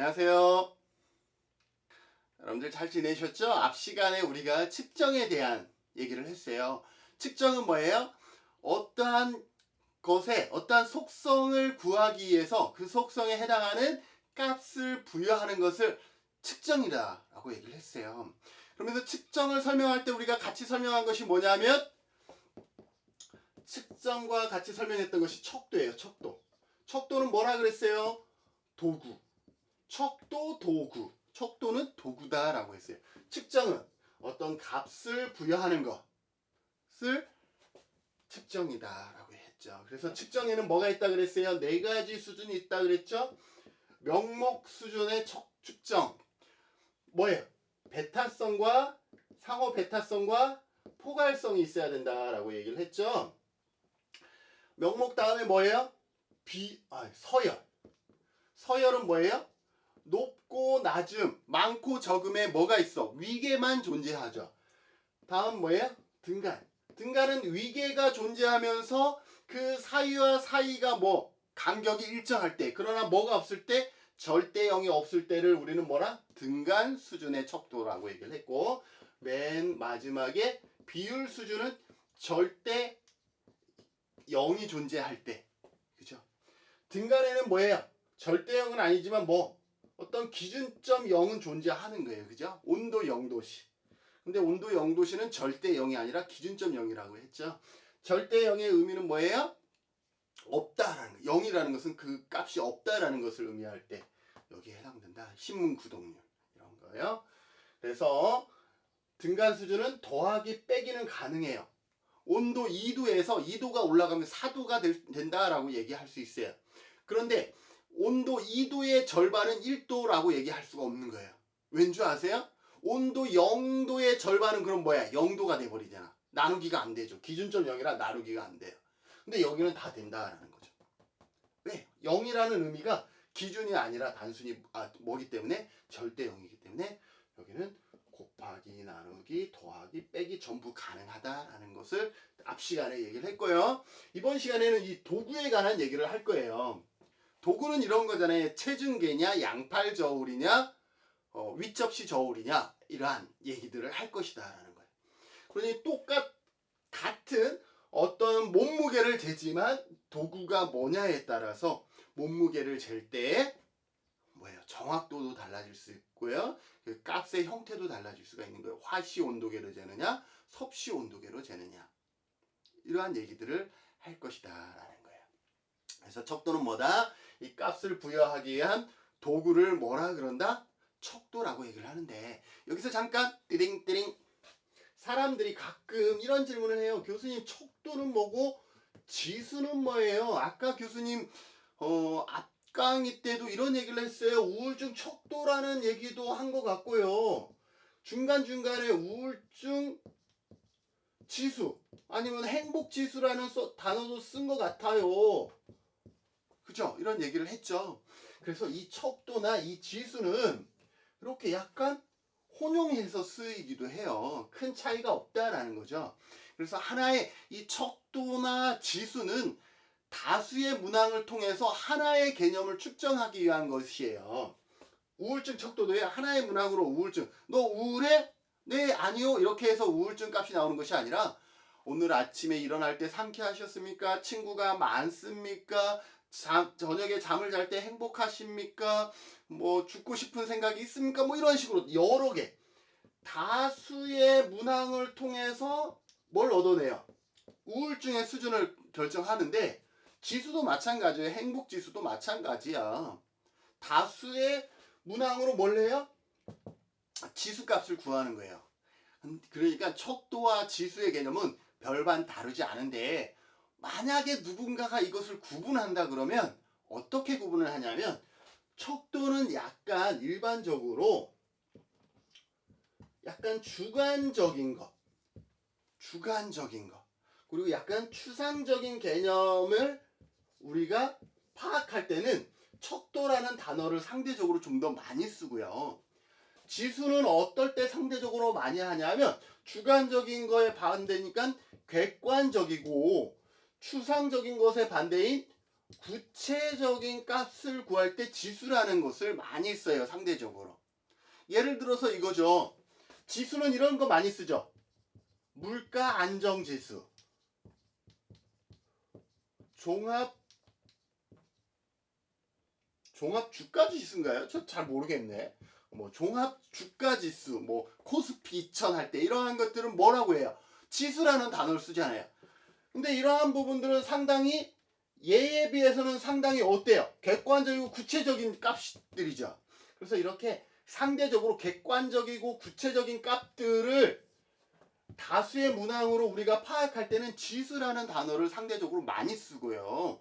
안녕하세요. 여러분들 잘 지내셨죠? 앞 시간에 우리가 측정에 대한 얘기를 했어요. 측정은 뭐예요? 어떠한 것에 어떠한 속성을 구하기 위해서 그 속성에 해당하는 값을 부여하는 것을 측정이라고 얘기를 했어요. 그러면서 측정을 설명할 때 우리가 같이 설명한 것이 뭐냐면 측정과 같이 설명했던 것이 척도예요. 척도. 척도는 뭐라 그랬어요? 도구. 척도 도구. 척도는 도구다라고 했어요. 측정은 어떤 값을 부여하는 것을 측정이다라고 했죠. 그래서 측정에는 뭐가 있다 그랬어요? 네 가지 수준이 있다 그랬죠. 명목 수준의 측정. 뭐예요? 베타성과 상호 베타성과 포괄성이 있어야 된다라고 얘기를 했죠. 명목 다음에 뭐예요? 서열. 서열은 뭐예요? 높고 낮음, 많고 적음에 뭐가 있어? 위계만 존재하죠. 다음 뭐예요? 등간. 등간은 위계가 존재하면서 그 사이와 사이가 간격이 일정할 때, 그러나 뭐가 없을 때, 절대영이 없을 때를 우리는 뭐라? 등간 수준의 척도라고 얘기를 했고, 맨 마지막에 비율 수준은 절대 0이 존재할 때. 그죠? 등간에는 뭐예요? 절대영은 아니지만 어떤 기준점 0은 존재하는 거예요. 그죠? 온도 0도씨. 근데 온도 0도씨는 절대 0이 아니라 기준점 0이라고 했죠. 절대 0의 의미는 뭐예요? 없다라는 거. 0이라는 것은 그 값이 없다라는 것을 의미할 때 여기에 해당된다. 신문 구독률 이런 거예요. 그래서 등간 수준은 더하기 빼기는 가능해요. 온도 2도에서 2도가 올라가면 4도가 된다라고 얘기할 수 있어요. 그런데 온도 2도의 절반은 1도라고 얘기할 수가 없는 거예요. 왠 줄 아세요? 온도 0도의 절반은 그럼 뭐야? 0도가 돼버리잖아. 나누기가 안 되죠. 기준점 0이라 나누기가 안 돼요. 근데 여기는 다 된다라는 거죠. 왜? 0이라는 의미가 기준이 아니라 단순히 뭐기 때문에 절대 0이기 때문에 여기는 곱하기, 나누기, 더하기, 빼기 전부 가능하다라는 것을 앞 시간에 얘기를 했고요. 이번 시간에는 이 도구에 관한 얘기를 할 거예요. 도구는 이런 거잖아요. 체중계냐, 양팔 저울이냐, 윗접시 저울이냐, 이러한 얘기들을 할 것이다 라는 거예요. 그러니 같은 어떤 몸무게를 재지만 도구가 뭐냐에 따라서 몸무게를 잴 때 정확도도 달라질 수 있고요. 그 값의 형태도 달라질 수가 있는 거예요. 화씨 온도계로 재느냐, 섭씨 온도계로 재느냐. 이러한 얘기들을 할 것이다 라는 거예요. 그래서 척도는 뭐다? 이 값을 부여하기 위한 도구를 뭐라 그런다? 척도라고 얘기를 하는데 여기서 잠깐 띠링띠링 사람들이 가끔 이런 질문을 해요. 교수님 척도는 뭐고 지수는 뭐예요? 아까 교수님 앞 강의 때도 이런 얘기를 했어요. 우울증 척도라는 얘기도 한 것 같고요. 중간중간에 우울증 지수 아니면 행복지수라는 단어도 쓴 것 같아요. 그죠? 이런 얘기를 했죠. 그래서 이 척도나 이 지수는 이렇게 약간 혼용해서 쓰이기도 해요. 큰 차이가 없다라는 거죠. 그래서 하나의 이 척도나 지수는 다수의 문항을 통해서 하나의 개념을 측정하기 위한 것이에요. 우울증 척도도요. 하나의 문항으로 우울증. 너 우울해? 네, 아니요. 이렇게 해서 우울증 값이 나오는 것이 아니라 오늘 아침에 일어날 때 상쾌하셨습니까? 친구가 많습니까? 저녁에 잠을 잘 때 행복하십니까? 죽고 싶은 생각이 있습니까? 이런 식으로 여러 개 다수의 문항을 통해서 뭘 얻어내요? 우울증의 수준을 결정하는데 지수도 마찬가지예요. 행복지수도 마찬가지야. 다수의 문항으로 뭘 해요? 지수값을 구하는 거예요. 그러니까 척도와 지수의 개념은 별반 다르지 않은데 만약에 누군가가 이것을 구분한다 그러면 어떻게 구분을 하냐면 척도는 약간 일반적으로 약간 주관적인 것 그리고 약간 추상적인 개념을 우리가 파악할 때는 척도라는 단어를 상대적으로 좀 더 많이 쓰고요. 지수는 어떨 때 상대적으로 많이 하냐면 주관적인 거에 반대니까 객관적이고 추상적인 것의 반대인 구체적인 값을 구할 때 지수라는 것을 많이 써요. 상대적으로. 예를 들어서 이거죠. 지수는 이런 거 많이 쓰죠. 물가 안정지수, 종합 주가지수인가요? 저 잘 모르겠네. 뭐 종합 주가지수, 뭐 코스피 2000 할 때 이러한 것들은 뭐라고 해요? 지수라는 단어를 쓰잖아요. 근데 이러한 부분들은 상당히 얘에 비해서는 상당히 어때요? 객관적이고 구체적인 값들이죠. 그래서 이렇게 상대적으로 객관적이고 구체적인 값들을 다수의 문항으로 우리가 파악할 때는 지수라는 단어를 상대적으로 많이 쓰고요.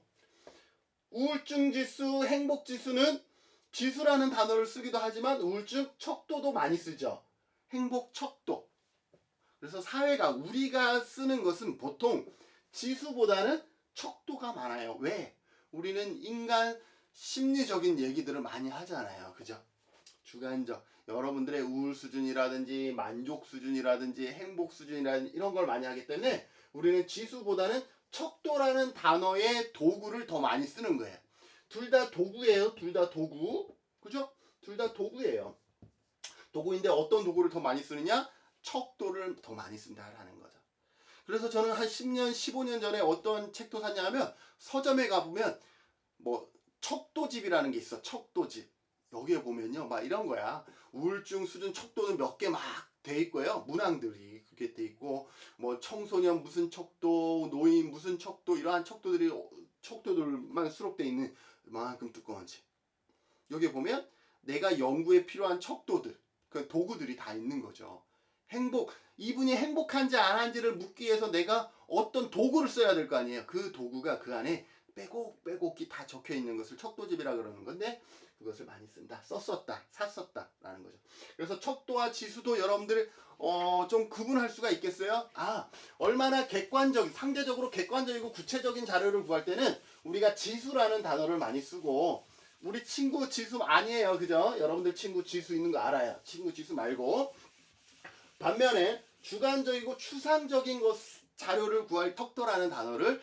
우울증 지수, 행복 지수는 지수라는 단어를 쓰기도 하지만 우울증 척도도 많이 쓰죠. 행복 척도. 그래서 사회가 우리가 쓰는 것은 보통 지수보다는 척도가 많아요. 왜? 우리는 인간 심리적인 얘기들을 많이 하잖아요. 그죠? 주관적. 여러분들의 우울 수준이라든지 만족 수준이라든지 행복 수준이라든지 이런 걸 많이 하기 때문에 우리는 지수보다는 척도라는 단어의 도구를 더 많이 쓰는 거예요. 둘 다 도구예요. 둘 다 도구. 그죠? 둘 다 도구예요. 도구인데 어떤 도구를 더 많이 쓰느냐? 척도를 더 많이 쓴다라는 거죠. 그래서 저는 한 10년, 15년 전에 어떤 책도 샀냐 하면 서점에 가보면 뭐 척도집이라는 게 있어. 척도집. 여기에 보면요. 막 이런 거야. 우울증 수준 척도는 몇 개 막 돼 있고요. 문항들이 그렇게 돼 있고 뭐 청소년 무슨 척도, 노인 무슨 척도 이러한 척도들만 수록돼 있는 만큼 두꺼운 책. 여기에 보면 내가 연구에 필요한 척도들, 그 도구들이 다 있는 거죠. 이분이 행복한지 안 한지를 묻기 위해서 내가 어떤 도구를 써야 될 거 아니에요. 그 도구가 그 안에 빼곡빼곡이 다 적혀 있는 것을 척도집이라 그러는 건데 그것을 많이 쓴다, 썼었다, 샀었다 라는 거죠. 그래서 척도와 지수도 여러분들 좀 구분할 수가 있겠어요? 얼마나 상대적으로 객관적이고 구체적인 자료를 구할 때는 우리가 지수라는 단어를 많이 쓰고 우리 친구 지수 아니에요. 그죠? 여러분들 친구 지수 있는 거 알아요. 친구 지수 말고 반면에 주관적이고 추상적인 자료를 구할 척도라는 단어를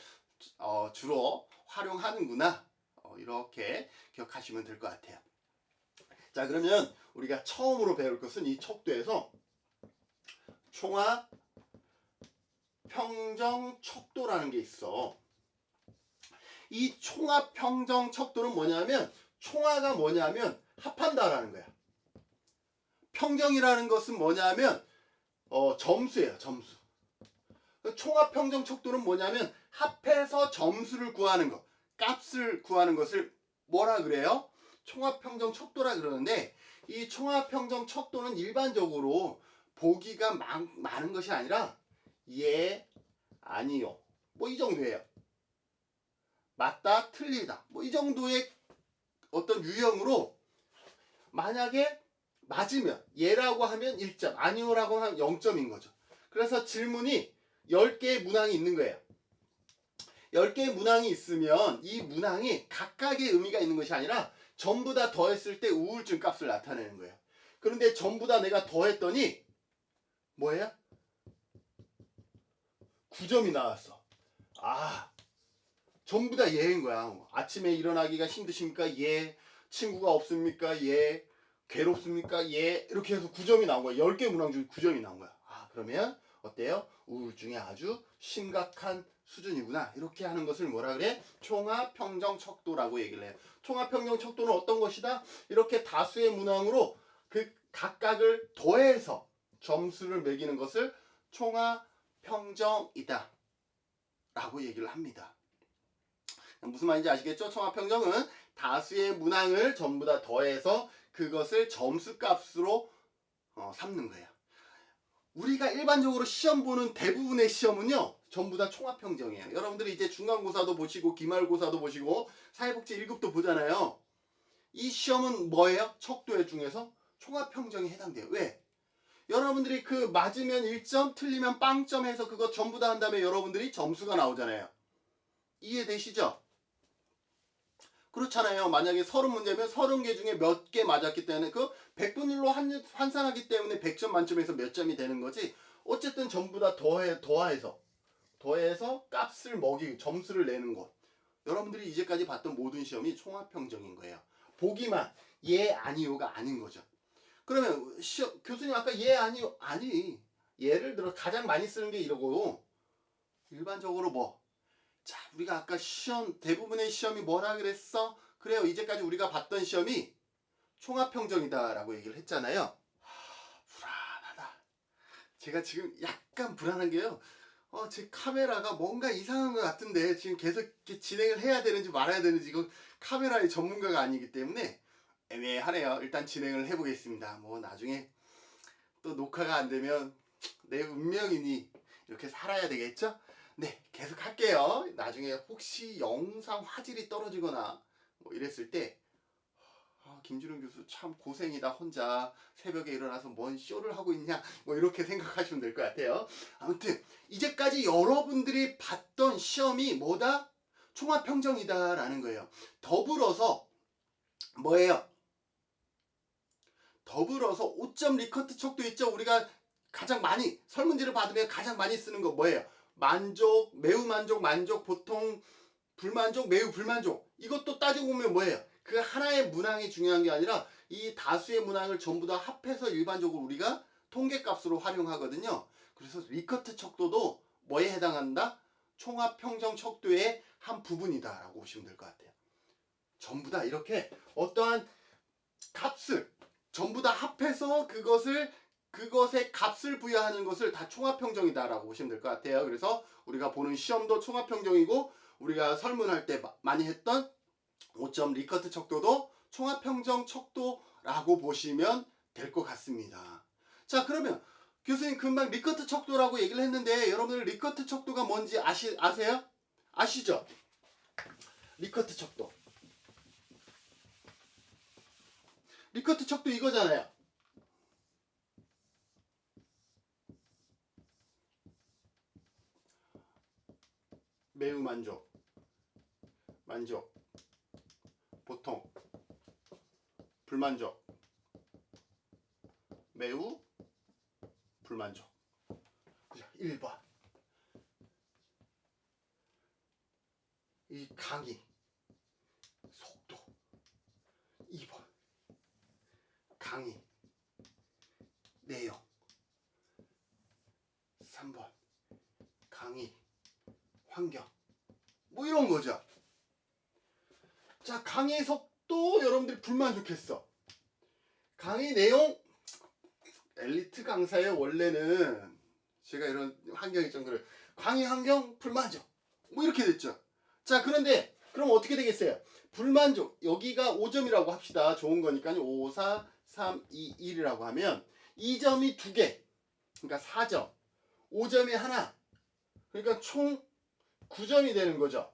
주로 활용하는구나. 이렇게 기억하시면 될 것 같아요. 자, 그러면 우리가 처음으로 배울 것은 이 척도에서 총합 평정 척도라는 게 있어. 이 총합 평정 척도는 뭐냐면 총합가 뭐냐면 합한다라는 거야. 평정이라는 것은 뭐냐면 점수예요. 점수. 총합 평정 척도는 뭐냐면 합해서 점수를 구하는 것, 값을 구하는 것을 뭐라 그래요? 총합 평정 척도라 그러는데 이 총합 평정 척도는 일반적으로 보기가 많은 것이 아니라 예, 아니요, 뭐 이 정도예요. 맞다, 틀리다, 뭐 이 정도의 어떤 유형으로 만약에 맞으면 예라고 하면 1점, 아니요라고 하면 0점인 거죠. 그래서 질문이 10개의 문항이 있는 거예요. 10개의 문항이 있으면 이 문항이 각각의 의미가 있는 것이 아니라 전부 다 더했을 때 우울증 값을 나타내는 거예요. 그런데 전부 다 내가 더했더니 뭐예요? 9점이 나왔어. 전부 다 예인 거야. 아침에 일어나기가 힘드십니까? 예. 친구가 없습니까? 예. 괴롭습니까? 예. 이렇게 해서 9점이 나온 거야. 10개 문항 중에 9점이 나온 거야. 그러면 어때요? 우울증이 아주 심각한 수준이구나. 이렇게 하는 것을 뭐라 그래? 총합 평정 척도라고 얘기를 해요. 총합 평정 척도는 어떤 것이다? 이렇게 다수의 문항으로 그 각각을 더해서 점수를 매기는 것을 총합 평정이다 라고 얘기를 합니다. 무슨 말인지 아시겠죠? 총합 평정은 다수의 문항을 전부 다 더해서 그것을 점수값으로 삼는 거예요. 우리가 일반적으로 시험 보는 대부분의 시험은요 전부 다 총합평정이에요. 여러분들이 이제 중간고사도 보시고 기말고사도 보시고 사회복지 1급도 보잖아요. 이 시험은 뭐예요? 척도의 중에서 총합평정에 해당돼요. 왜? 여러분들이 그 맞으면 1점 틀리면 빵점 해서 그거 전부 다 한 다음에 여러분들이 점수가 나오잖아요. 이해되시죠? 그렇잖아요. 만약에 30문제면 30개 중에 몇 개 맞았기 때문에 그 100분율로 환산하기 때문에 100점 만점에서 몇 점이 되는 거지. 어쨌든 전부 다 더해서 값을 점수를 내는 것. 여러분들이 이제까지 봤던 모든 시험이 총합평정인 거예요. 보기만 예 아니요가 아닌 거죠. 그러면 교수님 아까 예 아니요 아니 예를 들어 가장 많이 쓰는 게 이러고 일반적으로 뭐 자 우리가 아까 시험 대부분의 시험이 뭐라 그랬어? 그래요. 이제까지 우리가 봤던 시험이 총합평정이다 라고 얘기를 했잖아요. 불안하다. 제가 지금 약간 불안한 게요. 제 카메라가 뭔가 이상한 것 같은데 지금 계속 이렇게 진행을 해야 되는지 말아야 되는지 이거 카메라의 전문가가 아니기 때문에 애매하네요. 일단 진행을 해보겠습니다. 뭐 나중에 또 녹화가 안 되면 내 운명이니 이렇게 살아야 되겠죠? 네, 계속 할게요. 나중에 혹시 영상 화질이 떨어지거나 뭐 이랬을 때 김준훈 교수 참 고생이다. 혼자 새벽에 일어나서 뭔 쇼를 하고 있냐 뭐 이렇게 생각하시면 될 것 같아요. 아무튼 이제까지 여러분들이 봤던 시험이 뭐다? 총합평정이다 라는 거예요. 더불어서 뭐예요? 더불어서 5점 리커트 척도 있죠. 우리가 가장 많이 설문지를 받으면 가장 많이 쓰는 거 뭐예요? 만족, 매우 만족, 만족, 보통, 불만족, 매우 불만족. 이것도 따지고 보면 뭐예요? 그 하나의 문항이 중요한 게 아니라 이 다수의 문항을 전부 다 합해서 일반적으로 우리가 통계값으로 활용하거든요. 그래서 리커트 척도도 뭐에 해당한다? 총합평정 척도의 한 부분이다 라고 보시면 될 것 같아요. 전부 다 이렇게 어떠한 값을 전부 다 합해서 그것의 값을 부여하는 것을 다 총합평정이다 라고 보시면 될 것 같아요. 그래서 우리가 보는 시험도 총합평정이고 우리가 설문할 때 많이 했던 5점 리커트 척도도 총합평정 척도라고 보시면 될 것 같습니다. 자, 그러면 교수님 금방 리커트 척도라고 얘기를 했는데 여러분들 리커트 척도가 뭔지 아세요? 아시죠? 리커트 척도. 리커트 척도 이거잖아요. 매우 만족, 만족, 보통, 불만족, 매우 불만족. 그죠? 1번. 이 강의, 속도. 2번. 강의, 내용. 3번. 강의, 환경. 뭐 이런 거죠. 자, 강의 속도 여러분들이 불만족했어. 강의 내용 엘리트 강사의 원래는 제가 이런 환경이 좀 그래요. 강의 환경 불만족. 뭐 이렇게 됐죠. 자, 그런데 그럼 어떻게 되겠어요? 불만족. 여기가 5점이라고 합시다. 좋은 거니까요. 5, 4, 3, 2, 1이라고 하면 2점이 2개. 그러니까 4점. 5점이 하나. 그러니까 총 9점이 되는 거죠.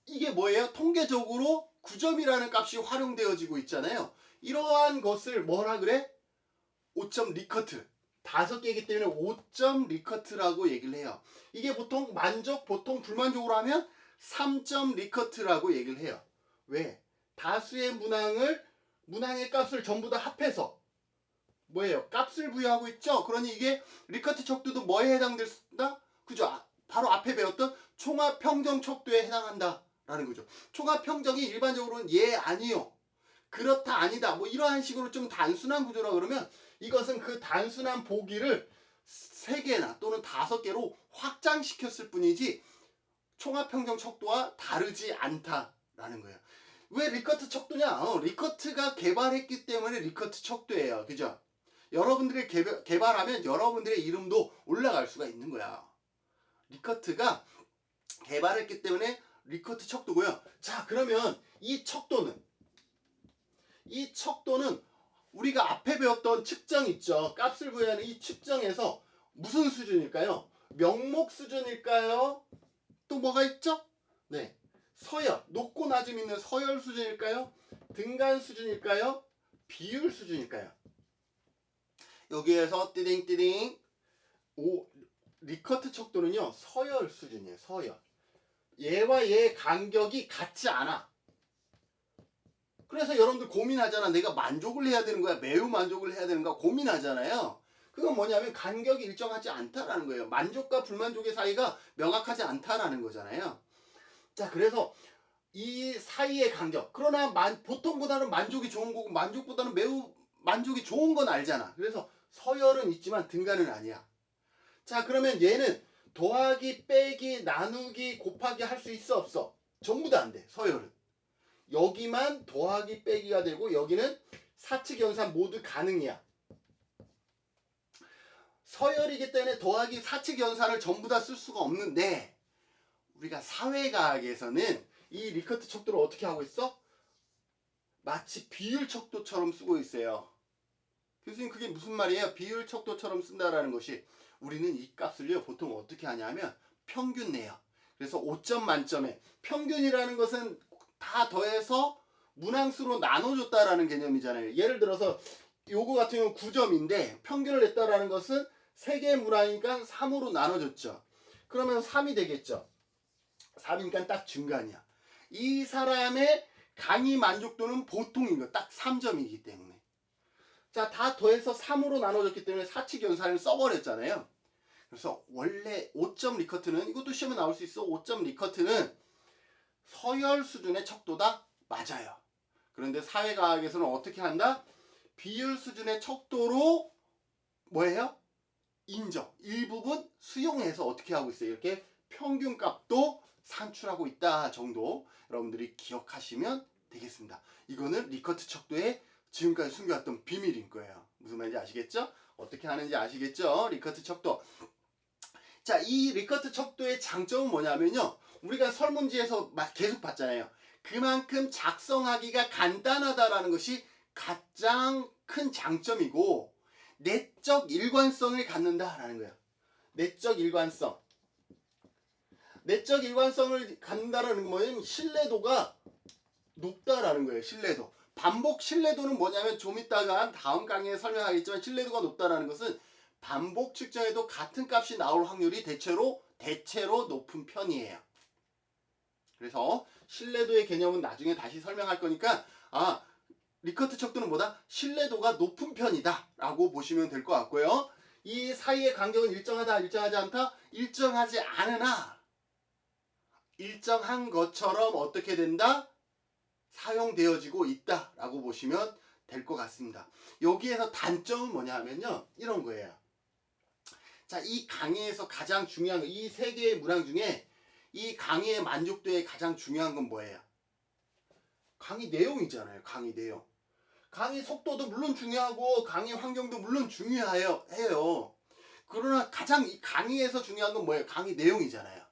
이게 뭐예요? 통계적으로 9점이라는 값이 활용되어지고 있잖아요. 이러한 것을 뭐라 그래? 5점 리커트. 5개이기 때문에 5점 리커트라고 얘기를 해요. 이게 보통 만족, 보통 불만족으로 하면 3점 리커트라고 얘기를 해요. 왜? 다수의 문항의 값을 전부 다 합해서 뭐예요? 값을 부여하고 있죠? 그러니 이게 리커트 척도도 뭐에 해당된다? 그죠? 바로 앞에 배웠던 총합평정 척도에 해당한다 라는 거죠. 총합평정이 일반적으로는 예, 아니요, 그렇다, 아니다 뭐 이러한 식으로 좀 단순한 구조라 그러면 이것은 그 단순한 보기를 3개나 또는 5개로 확장시켰을 뿐이지 총합평정 척도와 다르지 않다라는 거예요. 왜 리커트 척도냐? 리커트가 개발했기 때문에 리커트 척도예요. 그죠? 여러분들이 개발하면 여러분들의 이름도 올라갈 수가 있는 거야. 리커트가 개발했기 때문에 리커트 척도고요. 자, 그러면 이 척도는 우리가 앞에 배웠던 측정 있죠. 값을 구하는 이 측정에서 무슨 수준일까요? 명목 수준일까요? 또 뭐가 있죠? 네, 서열, 높고 낮음 있는 서열 수준일까요? 등간 수준일까요? 비율 수준일까요? 여기에서 띠딩띠딩 리커트 척도는요 서열 수준이에요. 서열. 얘와 얘의 간격이 같지 않아. 그래서 여러분들 고민하잖아. 내가 만족을 해야 되는 거야, 매우 만족을 해야 되는가 고민하잖아요. 그건 뭐냐면 간격이 일정하지 않다라는 거예요. 만족과 불만족의 사이가 명확하지 않다라는 거잖아요. 자, 그래서 이 사이의 간격. 그러나 보통보다는 만족이 좋은 거고 만족보다는 매우 만족이 좋은 건 알잖아. 그래서 서열은 있지만 등간은 아니야. 자, 그러면 얘는 더하기, 빼기, 나누기, 곱하기 할 수 있어 없어? 전부 다 안 돼. 서열은. 여기만 더하기, 빼기가 되고 여기는 사칙 연산 모두 가능이야. 서열이기 때문에 더하기, 사칙 연산을 전부 다 쓸 수가 없는데 우리가 사회과학에서는 이 리커트 척도를 어떻게 하고 있어? 마치 비율 척도처럼 쓰고 있어요. 교수님, 그게 무슨 말이에요? 비율 척도처럼 쓴다라는 것이, 우리는 이 값을요 보통 어떻게 하냐면 평균 내요. 그래서 5점 만점에 평균이라는 것은 다 더해서 문항수로 나눠줬다라는 개념이잖아요. 예를 들어서 요거 같은 경우는 9점인데 평균을 냈다라는 것은 3개의 문항이니까 3으로 나눠줬죠. 그러면 3이 되겠죠. 3이니까 딱 중간이야. 이 사람의 강의 만족도는 보통인 거 딱 3점이기 때문에. 자, 다 더해서 3으로 나눠졌기 때문에 사칙 연산을 써버렸잖아요. 그래서 원래 5점 리커트는, 이것도 시험에 나올 수 있어. 5점 리커트는 서열 수준의 척도다? 맞아요. 그런데 사회과학에서는 어떻게 한다? 비율 수준의 척도로 뭐예요? 인정. 일부분 수용해서 어떻게 하고 있어요? 이렇게 평균값도 산출하고 있다 정도 여러분들이 기억하시면 되겠습니다. 이거는 리커트 척도의 지금까지 숨겨왔던 비밀인 거예요. 무슨 말인지 아시겠죠? 어떻게 하는지 아시겠죠? 리커트 척도. 자, 이 리커트 척도의 장점은 뭐냐면요. 우리가 설문지에서 계속 봤잖아요. 그만큼 작성하기가 간단하다라는 것이 가장 큰 장점이고 내적 일관성을 갖는다라는 거예요. 내적 일관성. 내적 일관성을 갖는다라는 건 뭐냐면 신뢰도가 높다라는 거예요. 신뢰도. 반복 신뢰도는 뭐냐면 좀 이따가 다음 강의에 설명하겠지만 신뢰도가 높다라는 것은 반복 측정해도 같은 값이 나올 확률이 대체로 높은 편이에요. 그래서 신뢰도의 개념은 나중에 다시 설명할 거니까 리커트 척도는 뭐다? 신뢰도가 높은 편이다 라고 보시면 될 것 같고요. 이 사이의 간격은 일정하다, 일정하지 않다? 일정하지 않으나 일정한 것처럼 어떻게 된다? 사용되어지고 있다 라고 보시면 될 것 같습니다. 여기에서 단점은 뭐냐 하면요, 이런 거예요. 자, 이 강의에서 가장 중요한 이 세 개의 문항 중에 이 강의의 만족도에 가장 중요한 건 뭐예요? 강의 내용이잖아요. 강의 내용. 강의 속도도 물론 중요하고 강의 환경도 물론 중요해요. 그러나 가장 이 강의에서 중요한 건 뭐예요? 강의 내용이잖아요.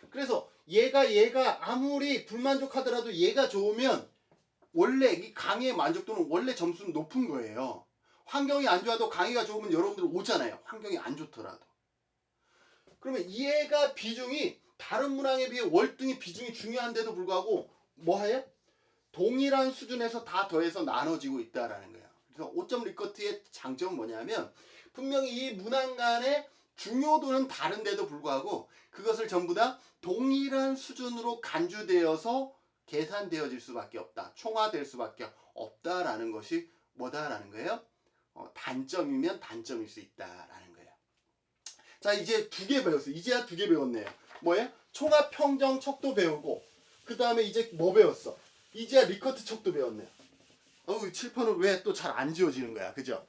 그래서 얘가 아무리 불만족하더라도 얘가 좋으면 원래 이 강의의 만족도는 원래 점수는 높은 거예요. 환경이 안 좋아도 강의가 좋으면 여러분들 오잖아요. 환경이 안 좋더라도. 그러면 얘가 비중이 다른 문항에 비해 월등히 비중이 중요한데도 불구하고 뭐해요? 동일한 수준에서 다 더해서 나눠지고 있다라는 거예요. 그래서 5점 리커트의 장점은 뭐냐면 분명히 이 문항 간의 중요도는 다른데도 불구하고 그것을 전부 다 동일한 수준으로 간주되어서 계산되어질 수밖에 없다. 총화될 수밖에 없다라는 것이 뭐다라는 거예요? 단점이면 단점일 수 있다라는 거예요. 자, 이제 2개 배웠어요. 이제야 2개 배웠네요. 뭐예요? 총합 평정 척도 배우고 그 다음에 이제 뭐 배웠어? 이제야 리커트 척도 배웠네요. 칠판은 왜 또 잘 안 지워지는 거야? 그죠?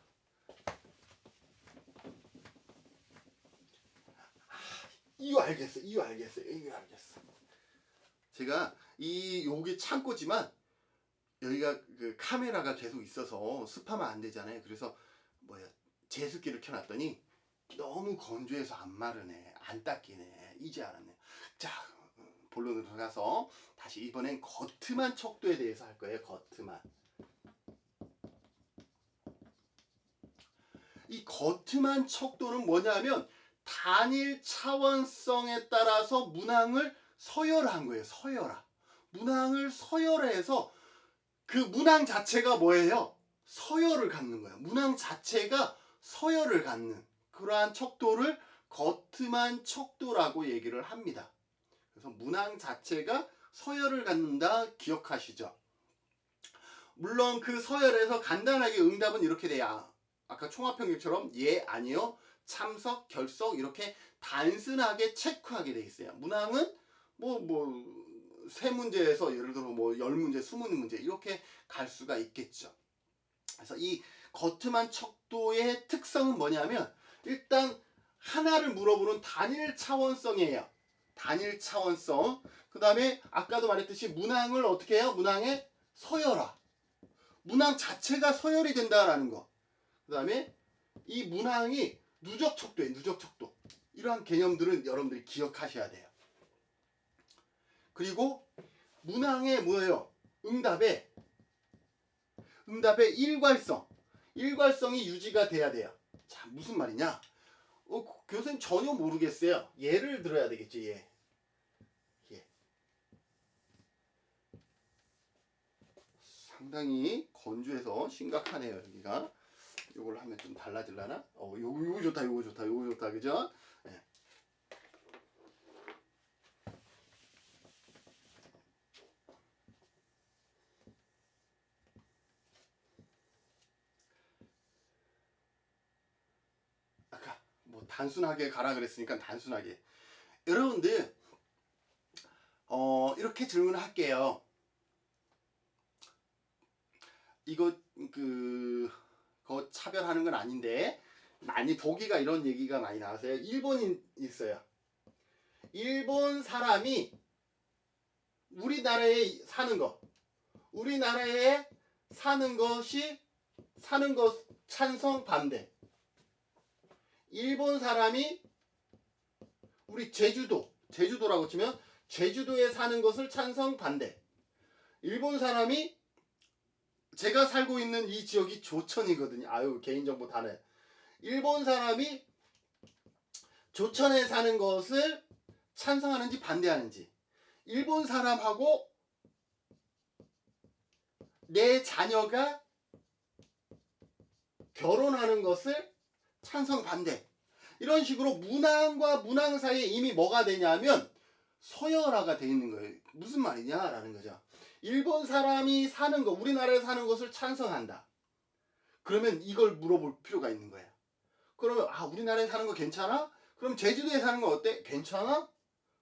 이거 알겠어. 제가 여기 창고지만 여기가 그 카메라가 계속 있어서 습하면 안 되잖아요. 그래서 제습기를 켜놨더니 너무 건조해서 안 마르네, 안 닦이네. 이제 알았네. 자, 본론으로 들어가서 다시 이번엔 거트만 척도에 대해서 할 거예요. 거트만. 이 거트만 척도는 뭐냐면 단일 차원성에 따라서 문항을 서열한 거예요. 서열화. 문항을 서열해서 그 문항 자체가 뭐예요? 서열을 갖는 거예요. 문항 자체가 서열을 갖는 그러한 척도를 거트만 척도라고 얘기를 합니다. 그래서 문항 자체가 서열을 갖는다 기억하시죠? 물론 그 서열에서 간단하게 응답은 이렇게 돼요. 아까 총합평균처럼 예, 아니요, 참석, 결석 이렇게 단순하게 체크하게 돼 있어요. 문항은 세 문제에서 예를 들어 뭐 10문제, 20문제 이렇게 갈 수가 있겠죠. 그래서 이 거트만 척도의 특성은 뭐냐면 일단 하나를 물어보는 단일 차원성이에요. 단일 차원성. 그 다음에 아까도 말했듯이 문항을 어떻게 해요? 문항에 서열화. 문항 자체가 서열이 된다라는 거. 그 다음에 이 문항이 누적 척도예요. 누적 척도. 이러한 개념들은 여러분들이 기억하셔야 돼요. 그리고 문항의 뭐예요? 응답의 일괄성. 일괄성이 유지가 돼야 돼요. 자, 무슨 말이냐? 교수님 전혀 모르겠어요. 예를 들어야 되겠지. 예. 상당히 건조해서 심각하네요. 여기가. 요걸 하면 좀 달라질라나? 요거 좋다. 요거 좋다. 요거 좋다. 그죠? 예. 아까 뭐 단순하게 가라 그랬으니까 단순하게. 여러분들 이렇게 질문을 할게요. 이거 그거 차별하는 건 아닌데 많이 보기가 이런 얘기가 많이 나와서요. 일본인 있어요. 일본 사람이 우리나라에 사는 거, 우리나라에 사는 것 찬성 반대. 일본 사람이 우리 제주도라고 치면 제주도에 사는 것을 찬성 반대. 일본 사람이 제가 살고 있는 이 지역이 조천이거든요. 아유, 개인정보 다네. 일본 사람이 조천에 사는 것을 찬성하는지 반대하는지. 일본 사람하고 내 자녀가 결혼하는 것을 찬성 반대. 이런 식으로 문항과 문항 사이에 이미 뭐가 되냐면 서열화가 돼 있는 거예요. 무슨 말이냐라는 거죠. 일본 사람이 사는 거, 우리나라에 사는 것을 찬성한다. 그러면 이걸 물어볼 필요가 있는 거예요. 그러면 우리나라에 사는 거 괜찮아? 그럼 제주도에 사는 거 어때? 괜찮아?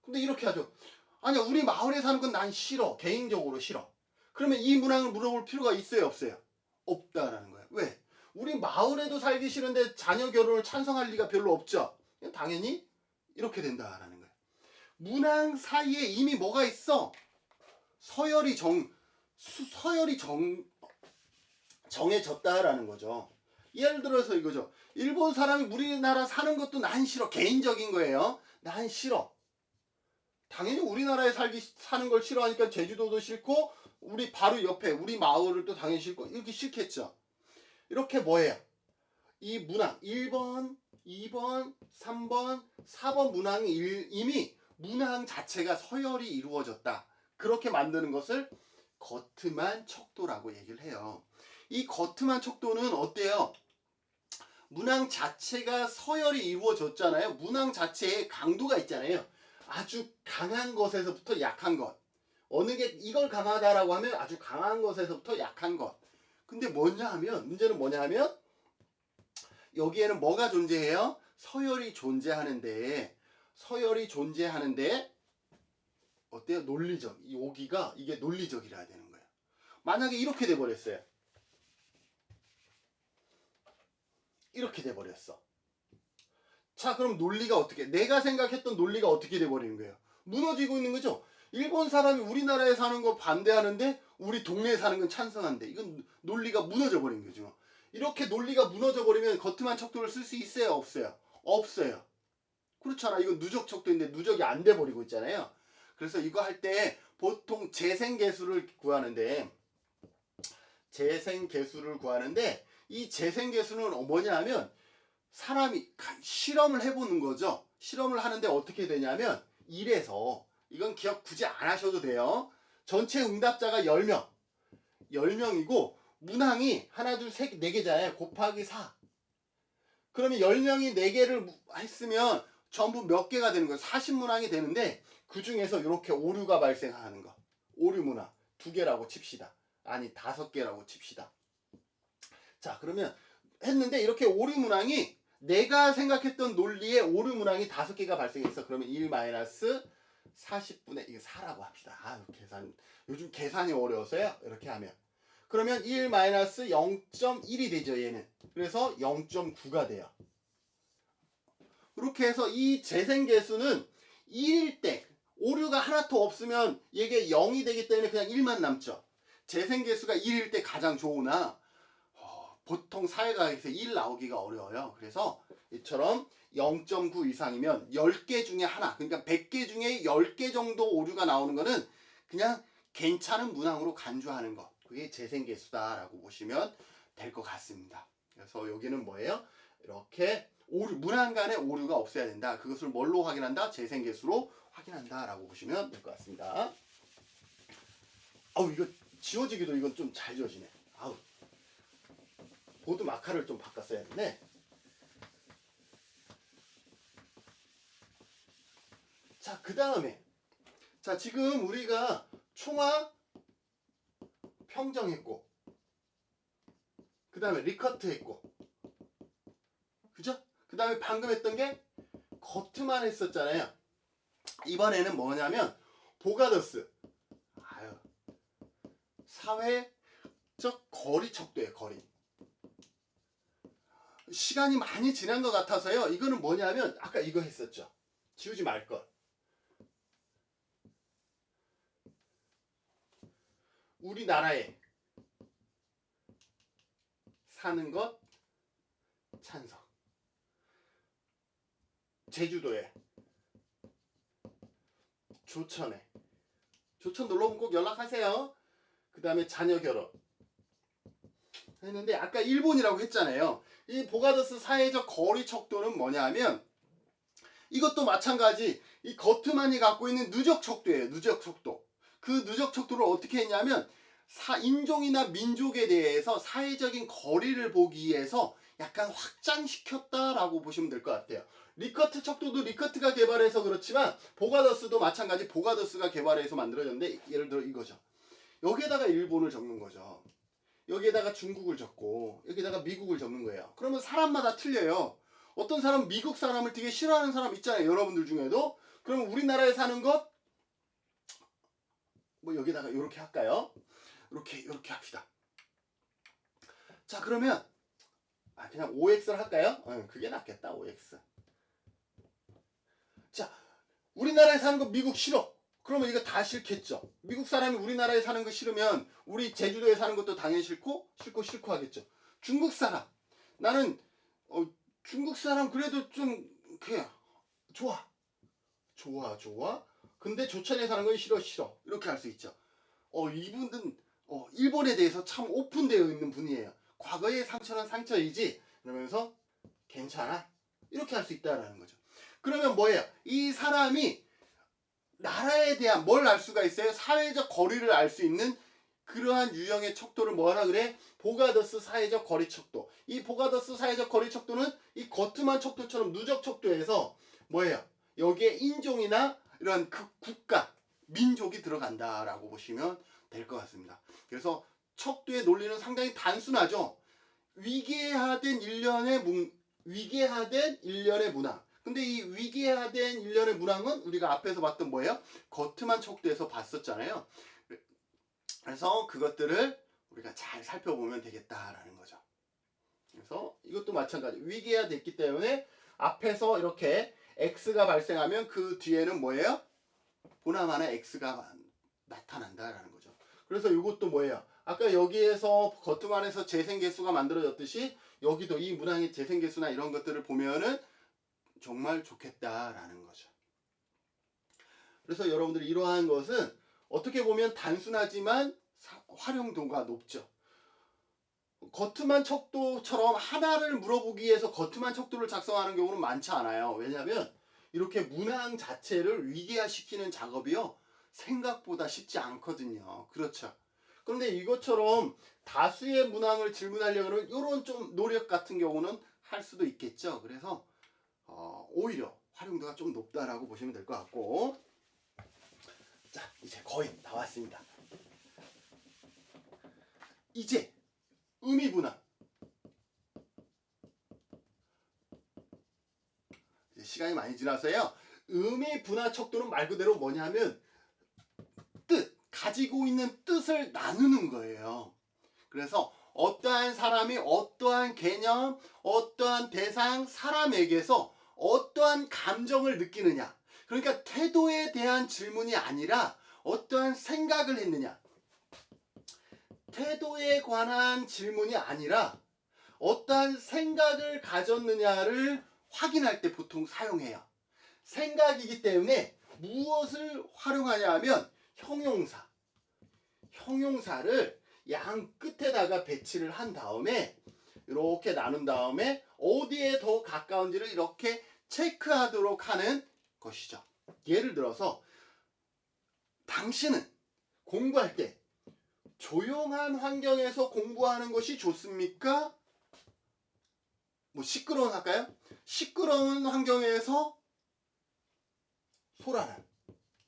근데 이렇게 하죠. 아니야, 우리 마을에 사는 건 난 싫어. 개인적으로 싫어. 그러면 이 문항을 물어볼 필요가 있어요, 없어요? 없다라는 거예요. 왜? 우리 마을에도 살기 싫은데 자녀 결혼을 찬성할 리가 별로 없죠. 당연히 이렇게 된다라는 거예요. 문항 사이에 이미 뭐가 있어? 서열이 정해졌다라는 거죠. 예를 들어서 이거죠. 일본 사람이 우리나라 사는 것도 난 싫어. 개인적인 거예요. 난 싫어. 당연히 우리나라에 사는 걸 싫어하니까 제주도도 싫고 우리 바로 옆에 우리 마을을 또 당연히 싫고 이렇게 싫겠죠. 이렇게 뭐예요? 이 문항 1번, 2번, 3번, 4번 문항이 이미 문항 자체가 서열이 이루어졌다. 그렇게 만드는 것을 거트만 척도라고 얘기를 해요. 이 거트만 척도는 어때요? 문항 자체가 서열이 이루어졌잖아요. 문항 자체에 강도가 있잖아요. 아주 강한 것에서부터 약한 것. 어느 게 이걸 강하다라고 하면 아주 강한 것에서부터 약한 것. 근데 문제는 뭐냐 하면 여기에는 뭐가 존재해요? 서열이 존재하는데 어때요? 논리적. 여기가 이게 논리적이라야 되는 거예요. 만약에 이렇게 돼버렸어요. 이렇게 돼버렸어. 자, 그럼 논리가 어떻게? 내가 생각했던 논리가 어떻게 돼버리는 거예요? 무너지고 있는 거죠. 일본 사람이 우리나라에 사는 거 반대하는데 우리 동네에 사는 건 찬성한대. 이건 논리가 무너져 버린 거죠. 이렇게 논리가 무너져 버리면 거트만 척도를 쓸 수 있어요, 없어요? 없어요. 그렇잖아. 이건 누적 척도인데 누적이 안 돼 버리고 있잖아요. 그래서 이거 할 때 보통 재생계수를 구하는데 이 재생계수는 뭐냐 하면 사람이 실험을 해보는 거죠. 실험을 하는데 어떻게 되냐면 1에서 이건 기억 굳이 안 하셔도 돼요. 전체 응답자가 10명이고 문항이 하나 둘 셋 4개잖아요. 곱하기 4. 그러면 10명이 4개를 했으면 전부 몇 개가 되는 거예요? 40문항이 되는데 그 중에서 이렇게 오류가 발생하는 거. 오류 문항 2개라고 칩시다. 아니 5개라고 칩시다. 자, 그러면 했는데 이렇게 오류 문항이 내가 생각했던 논리에 오류 문항이 5개가 발생했어. 그러면 1 마이너스 40분의 이거 4라고 합시다. 계산 요즘 계산이 어려워서요. 이렇게 하면 그러면 1 마이너스 0.1이 되죠. 얘는. 그래서 0.9가 돼요. 이렇게 해서 이 재생계수는 1일 때 오류가 하나도 없으면 이게 0이 되기 때문에 그냥 1만 남죠. 재생계수가 1일 때 가장 좋으나 보통 사회과학에서 1 나오기가 어려워요. 그래서 이처럼 0.9 이상이면 10개 중에 하나, 그러니까 100개 중에 10개 정도 오류가 나오는 거는 그냥 괜찮은 문항으로 간주하는 것. 그게 재생계수다라고 보시면 될 것 같습니다. 그래서 여기는 뭐예요? 이렇게 문항 간에 오류가 없어야 된다. 그것을 뭘로 확인한다? 재생계수로 확인한다라고 보시면 될 것 같습니다. 이거 지워지기도 이건 좀 잘 지워지네. 보드 마카를 좀 바꿨어야 했네. 자, 그 다음에 지금 우리가 총합 평정했고 그 다음에 리커트 했고 그죠? 그 다음에 방금 했던 게 커트만 했었잖아요. 이번에는 뭐냐면 보가더스 사회적 거리 척도예요. 거리. 시간이 많이 지난 것 같아서요. 이거는 뭐냐면 아까 이거 했었죠. 지우지 말걸. 우리나라에 사는 것 찬성. 제주도에 조천에 조천 놀러오면 꼭 연락하세요. 그 다음에 자녀 결혼 했는데 아까 일본이라고 했잖아요. 이 보가더스 사회적 거리 척도는 뭐냐면 이것도 마찬가지 이 거트만이 갖고 있는 누적 척도예요. 누적 척도. 그 누적 척도를 어떻게 했냐면 인종이나 민족에 대해서 사회적인 거리를 보기 위해서 약간 확장시켰다라고 보시면 될 것 같아요. 리커트 척도도 리커트가 개발해서 그렇지만 보가더스도 마찬가지 보가더스가 개발해서 만들어졌는데 예를 들어 이거죠. 여기에다가 일본을 적는 거죠. 여기에다가 중국을 적고 여기에다가 미국을 적는 거예요. 그러면 사람마다 틀려요. 어떤 사람은 미국 사람을 되게 싫어하는 사람 있잖아요. 여러분들 중에도. 그러면 우리나라에 사는 것 여기다가 이렇게 할까요? 이렇게 합시다. 자, 그러면 그냥 OX를 할까요? 그게 낫겠다. OX. 자, 우리나라에 사는 거 미국 싫어. 그러면 이거 다 싫겠죠. 미국 사람이 우리나라에 사는 거 싫으면 우리 제주도에 사는 것도 당연히 싫고 하겠죠. 중국 사람. 나는 중국 사람 그래도 좀 그냥 좋아. 근데 조천에 사는 건 싫어. 이렇게 할 수 있죠. 이분은 일본에 대해서 참 오픈되어 있는 분이에요. 과거의 상처는 상처이지. 그러면서 괜찮아. 이렇게 할 수 있다라는 거죠. 그러면 뭐예요? 이 사람이 나라에 대한 뭘 알 수가 있어요? 사회적 거리를 알 수 있는 그러한 유형의 척도를 뭐라 그래? 보가더스 사회적 거리 척도. 이 보가더스 사회적 거리 척도는 이 거트만 척도처럼 누적 척도에서 뭐예요? 여기에 인종이나 이런 그 국가, 민족이 들어간다라고 보시면 될 것 같습니다. 그래서 척도의 논리는 상당히 단순하죠. 위계화된 일련의 문항. 근데 이 위계화된 일련의 문항은 우리가 앞에서 봤던 뭐예요? 거트만 척도에서 봤었잖아요. 그래서 그것들을 우리가 잘 살펴보면 되겠다라는 거죠. 그래서 이것도 마찬가지. 위계화됐기 때문에 앞에서 이렇게 X가 발생하면 그 뒤에는 뭐예요? 보나마나 X가 나타난다라는 거죠. 그래서 이것도 뭐예요? 아까 여기에서 거트만에서 재생계수가 만들어졌듯이 여기도 이 문항의 재생계수나 이런 것들을 보면은 정말 좋겠다라는 거죠. 그래서 여러분들이 이러한 것은 어떻게 보면 단순하지만 활용도가 높죠. 거트만 척도처럼 하나를 물어보기 위해서 거트만 척도를 작성하는 경우는 많지 않아요. 왜냐하면 이렇게 문항 자체를 위계화시키는 작업이요. 생각보다 쉽지 않거든요. 그렇죠. 그런데 이것처럼 다수의 문항을 질문하려고 하면 이런 좀 노력 같은 경우는 할 수도 있겠죠. 그래서 오히려 활용도가 좀 높다라고 보시면 될 것 같고, 자, 이제 거의 나왔습니다. 이제 의미분항. 이제 시간이 많이 지나서요. 의미 분화 척도는 말 그대로 뭐냐면 가지고 있는 뜻을 나누는 거예요. 그래서 어떠한 사람이 어떠한 개념, 어떠한 대상, 사람에게서 어떠한 감정을 느끼느냐. 그러니까 태도에 대한 질문이 아니라 어떠한 생각을 했느냐. 태도에 관한 질문이 아니라 어떠한 생각을 가졌느냐를 확인할 때 보통 사용해요. 생각이기 때문에 무엇을 활용하냐 하면 형용사를 양 끝에다가 배치를 한 다음에 이렇게 나눈 다음에 어디에 더 가까운지를 이렇게 체크하도록 하는 것이죠. 예를 들어서 당신은 공부할 때 조용한 환경에서 공부하는 것이 좋습니까? 뭐 시끄러운 할까요? 시끄러운 환경에서 소란한.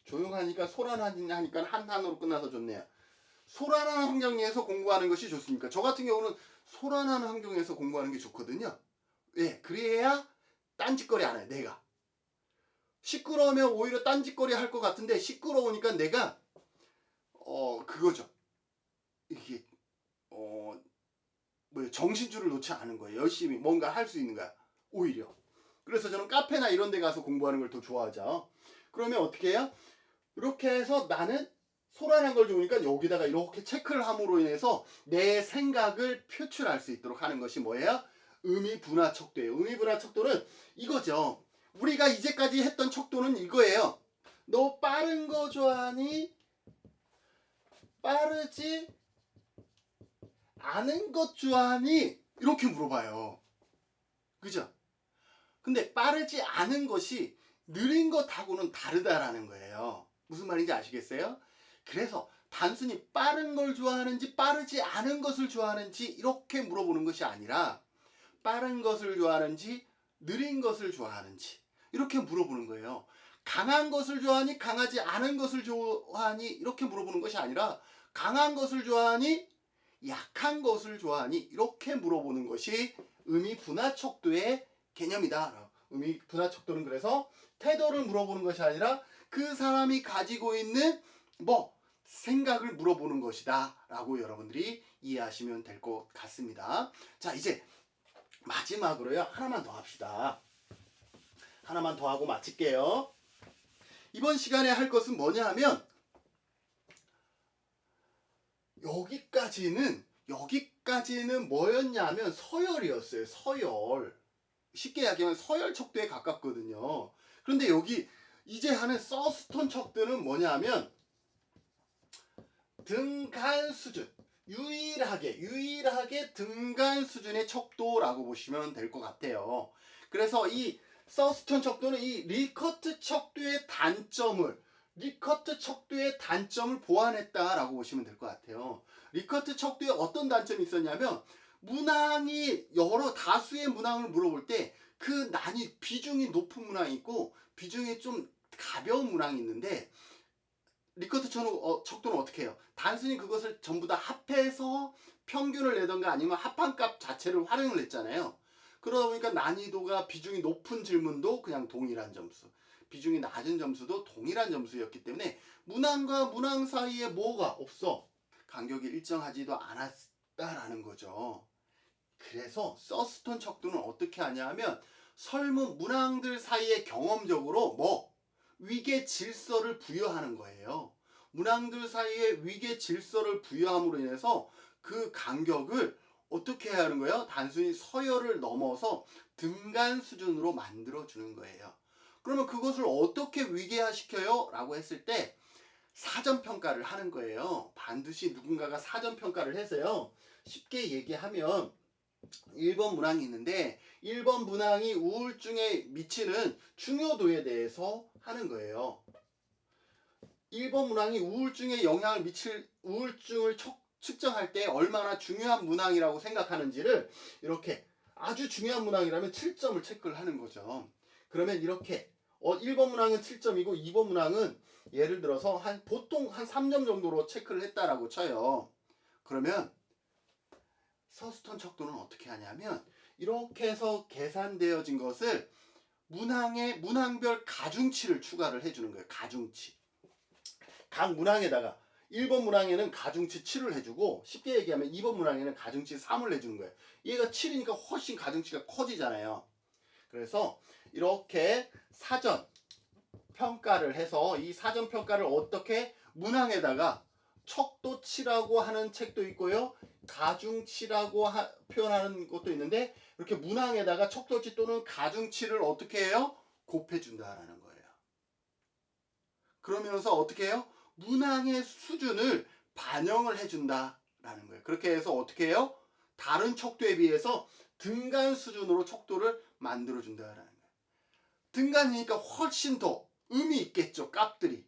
조용하니까 소란하니까 한탄으로 끝나서 좋네요. 소란한 환경에서 공부하는 것이 좋습니까? 저 같은 경우는 소란한 환경에서 공부하는 게 좋거든요. 예, 그래야 딴짓거리 안 해요, 내가. 시끄러우면 오히려 딴짓거리 할 것 같은데 시끄러우니까 내가 그거죠. 이게 정신줄을 놓지 않은 거예요. 열심히 뭔가 할 수 있는 거야. 오히려. 그래서 저는 카페나 이런 데 가서 공부하는 걸 더 좋아하죠. 그러면 어떻게 해요? 이렇게 해서 나는 소란한 걸 좋으니까 여기다가 이렇게 체크를 함으로 인해서 내 생각을 표출할 수 있도록 하는 것이 뭐예요? 의미 분화 척도예요. 의미 분화 척도는 이거죠. 우리가 이제까지 했던 척도는 이거예요. 너 빠른 거 좋아하니? 빠르지 않은 것 좋아하니? 이렇게 물어봐요. 그죠? 근데 빠르지 않은 것이 느린 것하고는 다르다라는 거예요. 무슨 말인지 아시겠어요? 그래서 단순히 빠른 걸 좋아하는지 빠르지 않은 것을 좋아하는지 이렇게 물어보는 것이 아니라 빠른 것을 좋아하는지 느린 것을 좋아하는지 이렇게 물어보는 거예요. 강한 것을 좋아하니 강하지 않은 것을 좋아하니 이렇게 물어보는 것이 아니라 강한 것을 좋아하니 약한 것을 좋아하니 이렇게 물어보는 것이 의미 분화 척도의 개념이다. 의미 분화 척도는 그래서 태도를 물어보는 것이 아니라 그 사람이 가지고 있는 생각을 물어보는 것이다 라고 여러분들이 이해하시면 될 것 같습니다. 자, 이제 마지막으로요 하나만 더 합시다. 하나만 더 하고 마칠게요. 이번 시간에 할 것은 뭐냐 하면 여기까지는 뭐였냐면 서열이었어요. 서열. 쉽게 이야기하면 서열 척도에 가깝거든요. 그런데 여기 이제 하는 서스톤 척도는 뭐냐면 등간 수준. 유일하게 등간 수준의 척도라고 보시면 될 것 같아요. 그래서 이 서스톤 척도는 이 리커트 척도의 단점을 보완했다라고 보시면 될 것 같아요. 리커트 척도에 어떤 단점이 있었냐면 문항이 여러 다수의 문항을 물어볼 때 그 비중이 높은 문항이 있고 비중이 좀 가벼운 문항이 있는데 리커트 척도는 어떻게 해요? 단순히 그것을 전부 다 합해서 평균을 내던가 아니면 합한값 자체를 활용을 했잖아요. 그러다 보니까 난이도가 비중이 높은 질문도 그냥 동일한 점수, 비중이 낮은 점수도 동일한 점수였기 때문에 문항과 문항 사이에 뭐가 없어. 간격이 일정하지도 않았다라는 거죠. 그래서 서스톤 척도는 어떻게 하냐 하면 설문 문항들 사이에 경험적으로 위계 질서를 부여하는 거예요. 문항들 사이에 위계 질서를 부여함으로 인해서 그 간격을 어떻게 해야 하는 거예요? 단순히 서열을 넘어서 등간 수준으로 만들어주는 거예요. 그러면 그것을 어떻게 위계화시켜요? 라고 했을 때 사전평가를 하는 거예요. 반드시 누군가가 사전평가를 해서요. 쉽게 얘기하면 1번 문항이 있는데 1번 문항이 우울증에 미치는 중요도에 대해서 하는 거예요. 1번 문항이 우울증에 영향을 미칠 우울증을 측정할 때 얼마나 중요한 문항이라고 생각하는지를 이렇게 아주 중요한 문항이라면 7점을 체크를 하는 거죠. 그러면 이렇게 1번 문항은 7점이고 2번 문항은 예를 들어서 보통 한 3점 정도로 체크를 했다라고 쳐요. 그러면 서스톤 척도는 어떻게 하냐면 이렇게 해서 계산되어진 것을 문항별 가중치를 추가를 해주는 거예요. 가중치. 각 문항에다가 1번 문항에는 가중치 7을 해주고, 쉽게 얘기하면 2번 문항에는 가중치 3을 해주는 거예요. 얘가 7이니까 훨씬 가중치가 커지잖아요. 그래서 이렇게 사전 평가를 해서, 이 사전 평가를 어떻게 문항에다가 척도치라고 하는 책도 있고요, 가중치라고 표현하는 것도 있는데, 이렇게 문항에다가 척도치 또는 가중치를 어떻게 해요? 곱해준다라는 거예요. 그러면서 어떻게 해요? 문항의 수준을 반영을 해준다라는 거예요. 그렇게 해서 어떻게 해요? 다른 척도에 비해서 등간 수준으로 척도를 만들어준다라는 거예요. 등간이니까 훨씬 더 의미 있겠죠, 값들이.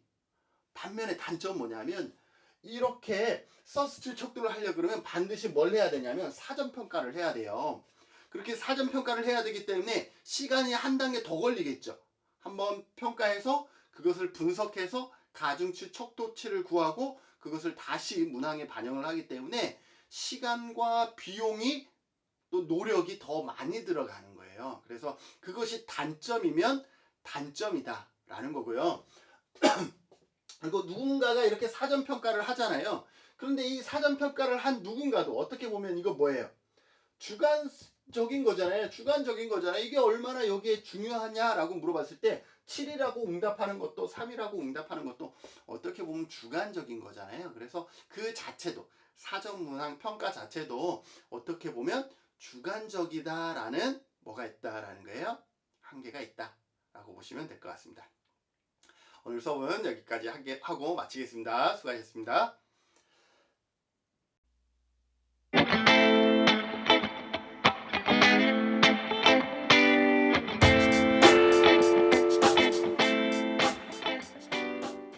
반면에 단점은 뭐냐면, 이렇게 서스틸 척도를 하려고 그러면 반드시 뭘 해야 되냐면 사전평가를 해야 돼요. 그렇게 사전평가를 해야 되기 때문에 시간이 한 단계 더 걸리겠죠. 한번 평가해서 그것을 분석해서 가중치, 척도치를 구하고 그것을 다시 문항에 반영을 하기 때문에 시간과 비용이, 또 노력이 더 많이 들어가는 거예요. 그래서 그것이 단점이면 단점이다 라는 거고요. 그리고 누군가가 이렇게 사전평가를 하잖아요. 그런데 이 사전평가를 한 누군가도 어떻게 보면 이거 뭐예요? 주관적인 거잖아요. 주관적인 거잖아요. 이게 얼마나 여기에 중요하냐라고 물어봤을 때 7이라고 응답하는 것도 3이라고 응답하는 것도 어떻게 보면 주관적인 거잖아요. 그래서 그 자체도, 사전문항 평가 자체도 어떻게 보면 주관적이다라는 뭐가 있다라는 거예요? 한계가 있다라고 보시면 될 것 같습니다. 오늘 수업은 여기까지 하고 마치겠습니다. 수고하셨습니다.